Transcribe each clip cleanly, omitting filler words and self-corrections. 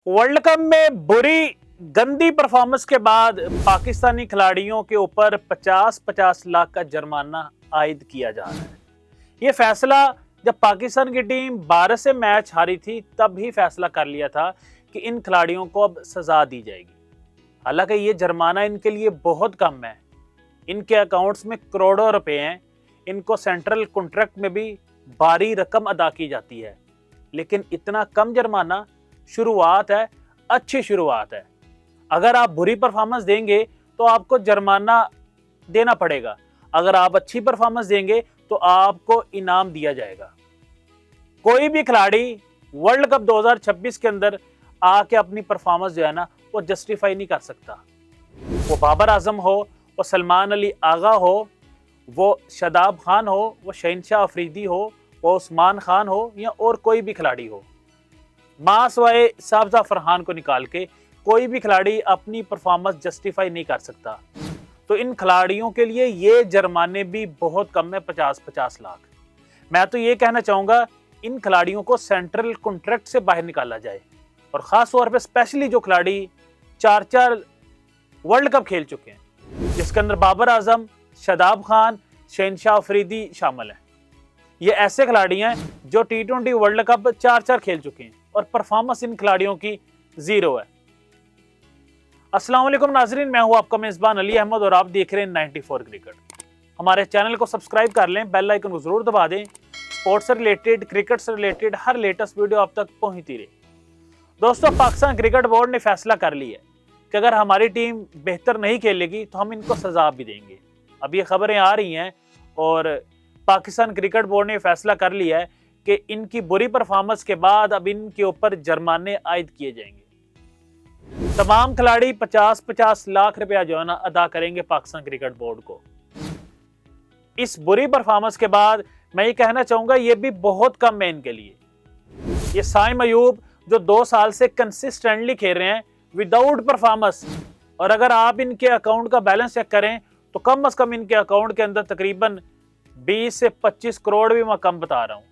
World cup में बुरी गंदी परफॉर्मेंस के बाद पाकिस्तानी खिलाड़ियों के ऊपर 50-50 लाख का जुर्माना आयद किया जा रहा है। ये फैसला जब पाकिस्तान की टीम 12 से मैच हारी थी तब ही फैसला कर लिया था कि इन खिलाड़ियों को अब सजा दी जाएगी। हालांकि ये जुर्माना इनके लिए बहुत कम है, इनके अकाउंट्स में करोड़ों रुपए हैं, इनको सेंट्रल कॉन्ट्रैक्ट में भी भारी रकम अदा की जाती है, लेकिन इतना कम जुर्माना शुरुआत है, अच्छी शुरुआत है। अगर आप बुरी परफॉर्मेंस देंगे तो आपको जुर्माना देना पड़ेगा, अगर आप अच्छी परफॉर्मेंस देंगे तो आपको इनाम दिया जाएगा। कोई भी खिलाड़ी वर्ल्ड कप 2026 के अंदर आके अपनी परफॉर्मेंस जो है ना वो जस्टिफाई नहीं कर सकता। वो बाबर आजम हो, वो सलमान अली आगा हो, वो शादाब खान हो, वो शहनशाह अफरीदी हो, वो उस्मान खान हो या और कोई भी खिलाड़ी हो, मासवाए साबजा फरहान को निकाल के कोई भी खिलाड़ी अपनी परफॉर्मेंस जस्टिफाई नहीं कर सकता। तो इन खिलाड़ियों के लिए ये जुर्माने भी बहुत कम है, 50-50 लाख। मैं तो ये कहना चाहूँगा इन खिलाड़ियों को सेंट्रल कॉन्ट्रैक्ट से बाहर निकाला जाए, और ख़ास तौर पे स्पेशली जो खिलाड़ी 4 वर्ल्ड कप खेल चुके हैं, जिसके अंदर बाबर आजम, शादाब खान, शहनशाह अफरीदी शामिल हैं। ये ऐसे खिलाड़ी हैं जो T20 वर्ल्ड कप 4 खेल चुके हैं और परफॉर्मेंस इन खिलाड़ियों की 0 है। अस्सलाम वालेकुम नाजरीन, मैं हूं आपका मेज़बान अली अहमद और आप देख रहे हैं 94 क्रिकेट। हमारे चैनल को सब्सक्राइब कर लें, बेल आइकन को जरूर दबा दें। स्पोर्ट्स से रिलेटेड, क्रिकेट से रिलेटेड हर लेटेस्ट वीडियो आप तक पहुंचती रहे। दोस्तों, पाकिस्तान क्रिकेट बोर्ड ने फैसला कर लिया है कि अगर हमारी टीम बेहतर नहीं खेलेगी तो हम इनको सजा भी देंगे। अब ये खबरें आ रही हैं और पाकिस्तान क्रिकेट बोर्ड ने फैसला कर लिया है कि इनकी बुरी परफॉर्मेंस के बाद अब इनके ऊपर जुर्माने आयद किए जाएंगे। तमाम खिलाड़ी 50-50 लाख रुपया जो है ना अदा करेंगे पाकिस्तान क्रिकेट बोर्ड को। इस बुरी परफॉर्मेंस के बाद मैं ये कहना चाहूंगा ये भी बहुत कम है इनके लिए। ये साइम अयूब जो 2 साल से कंसिस्टेंटली खेल रहे हैं विदाउट परफॉर्मेंस, और अगर आप इनके अकाउंट का बैलेंस चेक करें तो कम से कम इनके अकाउंट के अंदर तकरीबन 20 से 25 करोड़ भी मैं कम बता रहा हूँ,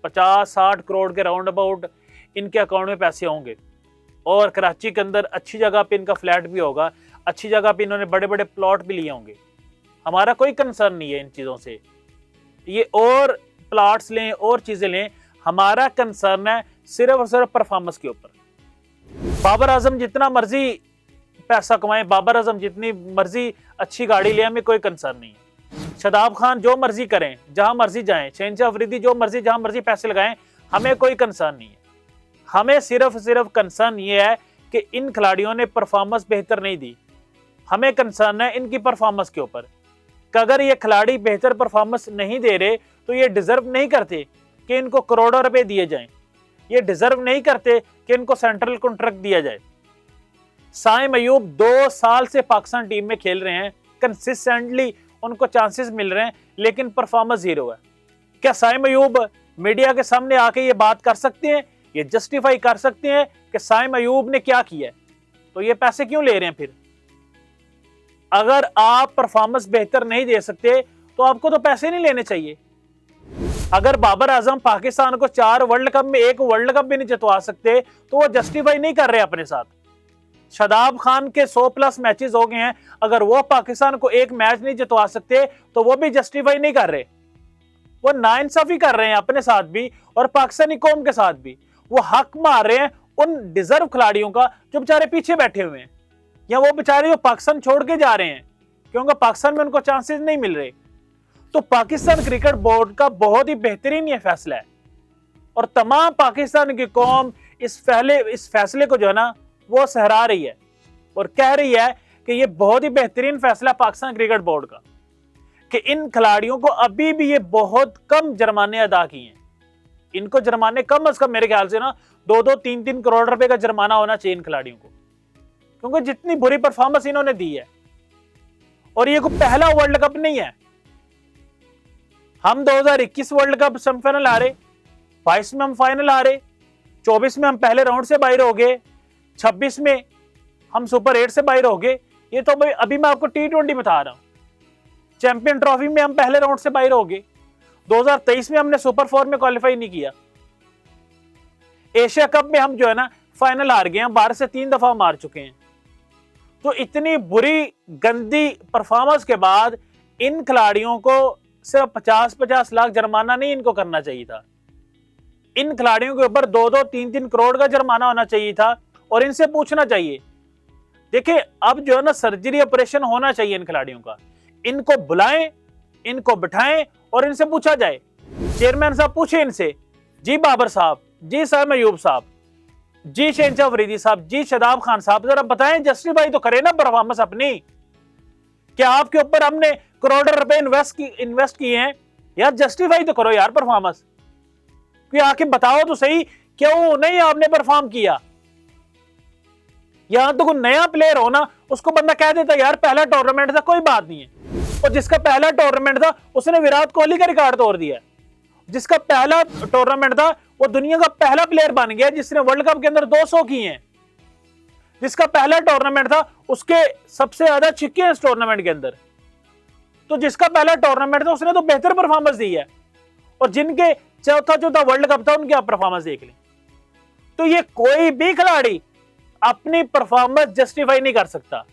50-60 करोड़ के राउंड अबाउट इनके अकाउंट में पैसे होंगे। और कराची के अंदर अच्छी जगह पे इनका फ्लैट भी होगा, अच्छी जगह पे इन्होंने बड़े बड़े प्लॉट भी लिए होंगे। हमारा कोई कंसर्न नहीं है इन चीज़ों से, ये और प्लॉट्स लें और चीज़ें लें, हमारा कंसर्न है सिर्फ और सिर्फ परफॉर्मेंस के ऊपर। बाबर आजम जितना मर्जी पैसा कमाएं, बाबर आजम जितनी मर्जी अच्छी गाड़ी ले, हमें कोई कंसर्न नहीं है। शादाब खान जो मर्जी करें, जहां मर्जी जाएं, शहनशाह अफरीदी जो मर्जी जहां मर्जी पैसे लगाएं, हमें कोई कंसर्न नहीं है। हमें सिर्फ कंसर्न ये है कि इन खिलाड़ियों ने परफॉर्मेंस बेहतर नहीं दी। हमें कंसर्न है इनकी परफॉर्मेंस के ऊपर कि अगर ये खिलाड़ी बेहतर परफॉर्मेंस नहीं दे रहे तो ये डिजर्व नहीं करते कि इनको करोड़ों रुपए दिए जाएं, ये डिजर्व नहीं करते कि इनको सेंट्रल कॉन्ट्रैक्ट दिया जाए। साइम अयूब 2 साल से पाकिस्तान टीम में खेल रहे हैं, कंसिस्टेंटली उनको चांसेस मिल रहे हैं, लेकिन परफॉर्मेंस 0 है। क्या साइम अयूब मीडिया के सामने आके ये बात कर सकते हैं, ये जस्टिफाई कर सकते हैं कि साइम अयूब ने क्या किया है? तो ये पैसे क्यों ले रहे हैं फिर? अगर आप परफॉर्मेंस बेहतर नहीं दे सकते तो आपको तो पैसे नहीं लेने चाहिए। अगर बाबर आजम पाकिस्तान को 4 वर्ल्ड कप में 1 वर्ल्ड कप भी नहीं जितवा सकते तो वो जस्टिफाई नहीं कर रहे अपने साथ। शादाब खान के 100+ मैचेस हो गए हैं, अगर वो पाकिस्तान को 1 मैच नहीं जितवा सकते तो वो भी जस्टिफाई नहीं कर रहे। वो नाइंसाफी कर रहे हैं अपने साथ भी और पाकिस्तानी कौम के साथ भी। वो हक मार रहे हैं उन डिजर्व खिलाड़ियों का जो बेचारे पीछे बैठे हुए हैं, या वो बेचारे जो पाकिस्तान छोड़ के जा रहे हैं क्योंकि पाकिस्तान में उनको चांसेस नहीं मिल रहे। तो पाकिस्तान क्रिकेट बोर्ड का बहुत ही बेहतरीन ये फैसला है, और तमाम पाकिस्तान की कौम इस फैसले को जो है ना वो सहरा रही है और कह रही है कि ये बहुत ही बेहतरीन फैसला पाकिस्तान क्रिकेट बोर्ड का कि इन खिलाड़ियों को अभी भी ये बहुत कम जुर्माने अदा किए हैं। इनको जुर्माने कम से कम मेरे ख्याल से ना 2-2, 3-3 करोड़ रुपए का जुर्माना होना चाहिए इन खिलाड़ियों को, क्योंकि जितनी बुरी परफॉर्मेंस इन्होंने दी है। और ये कोई पहला वर्ल्ड कप नहीं है। हम 2021 वर्ल्ड कप सेमीफाइनल हारे, 22 में हम फाइनल हारे, 24 में हम पहले राउंड से बाहर हो गए, 26 में हम सुपर 8 से बाहर हो गए। ये तो अभी मैं आपको T20 बता रहा हूं। चैंपियन ट्रॉफी में हम पहले राउंड से बाहर हो गए, 2023 में हमने सुपर 4 में क्वालिफाई नहीं किया। एशिया कप में हम जो है ना फाइनल हार गए हैं, भारत से 3 दफा मार चुके हैं। तो इतनी बुरी गंदी परफॉर्मेंस के बाद इन खिलाड़ियों को सिर्फ 50-50 लाख जुर्माना नहीं इनको करना चाहिए था, इन खिलाड़ियों के ऊपर 2-2, 3-3 करोड़ का जुर्माना होना चाहिए था और इनसे पूछना चाहिए। देखिए अब जो है ना सर्जरी ऑपरेशन होना चाहिए इन खिलाड़ियों का, इनको बुलाएं, इनको बिठाएं और इनसे पूछा जाए। चेयरमैन साहब पूछे इनसे, जी बाबर साहब, जी साइम अयूब साहब, जी शहनशाह अफरीदी साहब, जी शादाब खान साहब, जरा बताएं, जस्टिफाई तो करें ना परफॉर्मेंस अपनी। क्या आपके ऊपर हमने करोड़ों रुपए इन्वेस्ट किए हैं यार, जस्टिफाई तो करो यार परफॉर्मेंस। आके बताओ तो सही क्यों नहीं आपने परफॉर्म किया। यहां तो कोई नया प्लेयर हो ना, उसको बंदा कह देता यार पहला टूर्नामेंट था, कोई बात नहीं है। और जिसका पहला टूर्नामेंट था उसने विराट कोहली का रिकॉर्ड तोड़ दिया। जिसका पहला टूर्नामेंट था वो दुनिया का पहला प्लेयर बन गया जिसने वर्ल्ड कप के अंदर 200 किए हैं। जिसका पहला टूर्नामेंट था उसके सबसे ज्यादा छिक्के हैं इस टूर्नामेंट के अंदर। तो जिसका पहला टूर्नामेंट था उसने तो बेहतर परफॉर्मेंस दी है। और जिनके चौथा वर्ल्ड कप था उनकी आप परफॉर्मेंस देख लें। तो ये कोई भी खिलाड़ी अपनी परफॉर्मेंस जस्टिफाई नहीं कर सकता।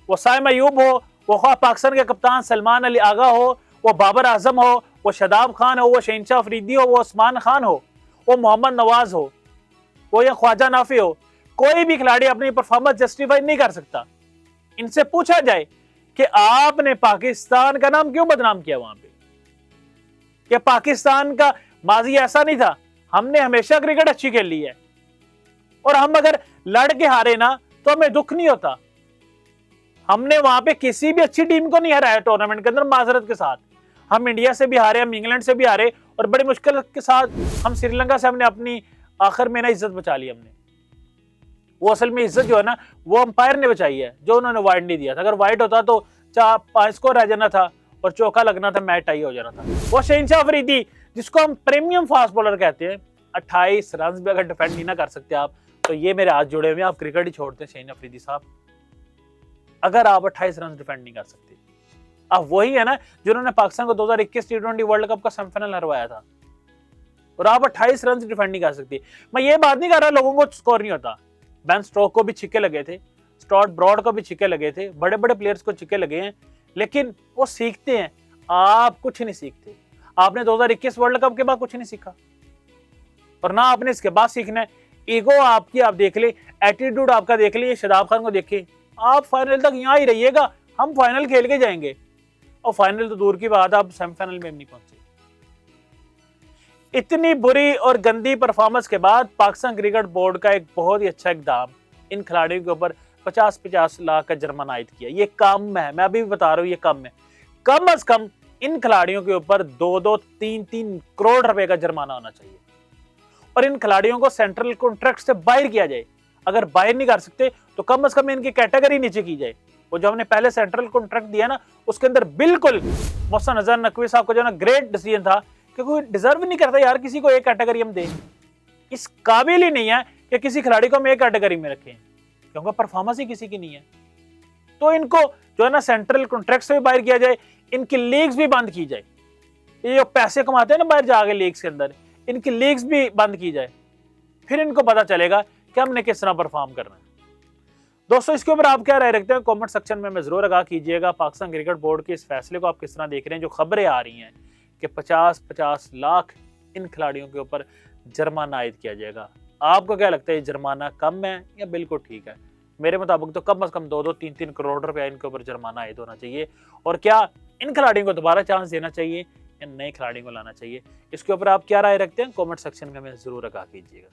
वो साइम अयूब हो, वो पाकिस्तान के कप्तान सलमान अली आगा हो, वो बाबर आजम हो, वो शादाब खान हो, वो शहनशाह अफरीदी हो, वो उस्मान खान हो, वो मोहम्मद नवाज हो, वो या ख्वाजा नाफी हो, कोई भी खिलाड़ी अपनी परफॉर्मेंस जस्टिफाई नहीं कर सकता। इनसे पूछा जाए कि आपने पाकिस्तान का नाम क्यों बदनाम किया वहां पे। कि पाकिस्तान का माजी ऐसा नहीं था, हमने हमेशा क्रिकेट अच्छी खेली है और हम अगर लड़ के हारे ना तो हमें दुख नहीं होता। हमने वहां पे किसी भी अच्छी टीम को नहीं हराया टूर्नामेंट के अंदर माजरत के साथ। हम इंडिया से भी हारे, हम इंग्लैंड से भी हारे और बड़ी मुश्किल के साथ हम श्रीलंका से हमने अपनी आखिर में ना इज्जत बचा ली हमने। वो असल में इज्जत जो है ना वो अंपायर ने बचाई है, जो उन्होंने वाइड नहीं दिया था। अगर वाइड होता तो 4-5 स्कोर रह जाना था और चौका लगना था, मैच टाई हो जाना था। वो शहनशाह अफरीदी जिसको हम प्रीमियम फास्ट बॉलर कहते हैं, 28 रन भी अगर डिफेंड नहीं ना कर सकते आप तो ये मेरे हाथ जुड़े हुए, आप क्रिकेट ही छोड़ते हैं शहनशाह अफरीदी साहब। अगर आप 28 रन डिफेंड नहीं कर सकते, आप वही है ना जिन्होंने पाकिस्तान को 2021 टी20 वर्ल्ड कप का सेमीफाइनल हरवाया था और आप 28 रन डिफेंड नहीं कर सकते। मैं ये बात नहीं कर रहा लोगों को स्कोर नहीं होता, बेन स्टोक को भी छिक्के लगे थे, स्टॉट ब्रॉड को भी छिक्के लगे थे, बड़े बड़े प्लेयर्स को छिक्के लगे हैं, लेकिन वो सीखते हैं। आप कुछ नहीं सीखते। आपने 2021 वर्ल्ड कप के बाद कुछ नहीं सीखा और ना आपने इसके बाद सीखना है। ईगो आपकी आप देख ले, एटीट्यूड आपका देख ले, शादाब खान को देखे, आप फाइनल तक यहाँ ही रहिएगा, हम फाइनल खेल के जाएंगे। और फाइनल तो दूर की बात, आप सेमीफाइनल में नहीं पहुंचे। इतनी बुरी और गंदी परफॉर्मेंस के बाद पाकिस्तान क्रिकेट बोर्ड का एक बहुत ही अच्छा इकदाम, इन खिलाड़ियों के ऊपर 50-50 लाख का जुर्माना आयद किया। ये कम है, मैं अभी भी बता रहा हूँ, ये कम है। कम अज कम इन खिलाड़ियों के ऊपर 2-2, 3-3 करोड़ रुपए का जुर्माना होना चाहिए और इन खिलाड़ियों को सेंट्रल कॉन्ट्रैक्ट से बाहर किया जाए। अगर बाहर नहीं कर सकते तो कम अज कम इनकी कैटेगरी नीचे की जाए। वो जो हमने पहले सेंट्रल कॉन्ट्रैक्ट दिया ना उसके अंदर बिल्कुल मोहसिन अजहर नकवी साहब का जो ना ग्रेट डिसीजन था, क्योंकि डिजर्व नहीं करता यार किसी को एक कैटेगरी हम दें। इस काबिल ही नहीं है कि किसी खिलाड़ी को हम एक कैटेगरी में रखें, क्योंकि परफॉर्मेंस ही किसी की नहीं है। तो इनको जो है ना सेंट्रल कॉन्ट्रैक्ट से भी बाहर किया जाए, इनकी लीग्स भी बंद की जाए। ये जो पैसे कमाते हैं ना बाहर जाके लीग्स के अंदर, इनकी लीग्स भी बंद की जाए, फिर इनको पता चलेगा कि हमने किस तरह परफॉर्म करना है। दोस्तों इसके ऊपर आप क्या राय रखते हैं कमेंट सेक्शन में हमें जरूर आगाह कीजिएगा। पाकिस्तान क्रिकेट बोर्ड के इस फैसले को आप किस तरह देख रहे हैं, जो खबरें आ रही हैं कि 50-50 लाख इन खिलाड़ियों के ऊपर जुर्माना आयद किया जाएगा। आपको क्या लगता है, ये जुर्माना कम है या बिल्कुल ठीक है? मेरे मुताबिक तो कम से कम 2-2, 3-3 करोड़ रुपया इनके ऊपर जुर्माना आयद होना चाहिए। और क्या इन खिलाड़ियों को दोबारा चांस देना चाहिए या नए खिलाड़ियों को लाना चाहिए? इसके ऊपर आप क्या राय रखते हैं कमेंट सेक्शन में हमें जरूर आगाह कीजिएगा।